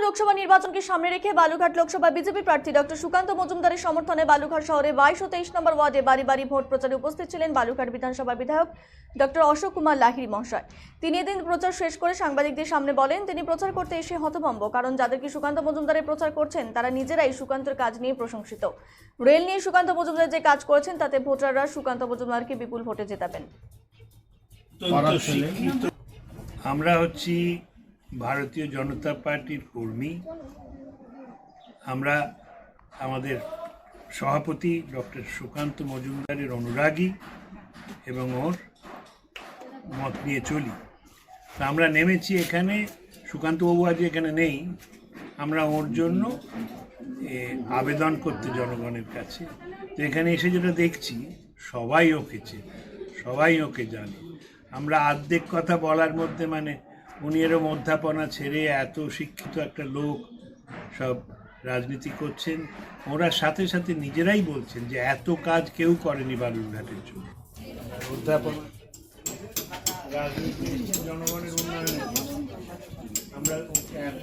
লোকসভা নির্বাচনকে সামনে রেখে বালুঘাট লোকসভা বিজেপি প্রার্থী ডক্টর সুকান্ত মজুমদারের সমর্থনে বালুঘাট শহরে 22 ও 23 নম্বর ওয়ার্ডে বাড়ি বাড়ি ভোট প্রচারে উপস্থিত ছিলেন বালুঘাট বিধানসভার বিধায়ক ডক্টর অশোক কুমার লাহিড়ী মহাশয়। তিনি এদিন প্রচার শেষ করে সাংবাদিকদের সামনে বলেন, তিনি প্রচার করতে এসে হতভম্ব, কারণ যাদেরকে সুকান্ত মজুমদারের প্রচার করছেন তারা নিজেরাই সুকান্তের কাজ নিয়ে প্রশংসিত। রেল নিয়ে সুকান্ত মজুমদার যে কাজ করেছেন তাতে ভোটাররা সুকান্ত মজুমদারকে বিপুল ভোটে জেতাবেন। আমরা হচ্ছি ভারতীয় জনতা পার্টির কর্মী। আমরা আমাদের সভাপতি ডক্টর সুকান্ত মজুমদারের অনুরাগী এবং ওর মত নিয়ে চলি। তা আমরা নেমেছি এখানে, সুকান্তবাবু আজ এখানে নেই, আমরা ওর জন্য আবেদন করতে জনগণের কাছে। তো এখানে এসে যেটা দেখছি, সবাই ওকে চেনে, সবাই ওকে জানে। আমরা অর্ধেক কথা বলার মধ্যে উনি এরম অধ্যাপনা ছেড়ে এত শিক্ষিত একটা লোক সব রাজনীতি করছেন, ওরা সাথে সাথে নিজেরাই বলছেন যে এত কাজ কেউ করেনি বালুরঘাটের জন্য। অধ্যাপনা, রাজনীতি, জনগণের উন্নয়নের জন্য আমরা ওকে এত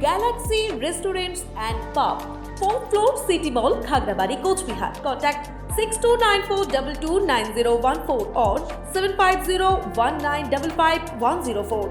Galaxy Restaurants and Pub, 4th floor, City Mall, Khagrabari, Coach Bihar. Contact 6294229014 or 7501955104.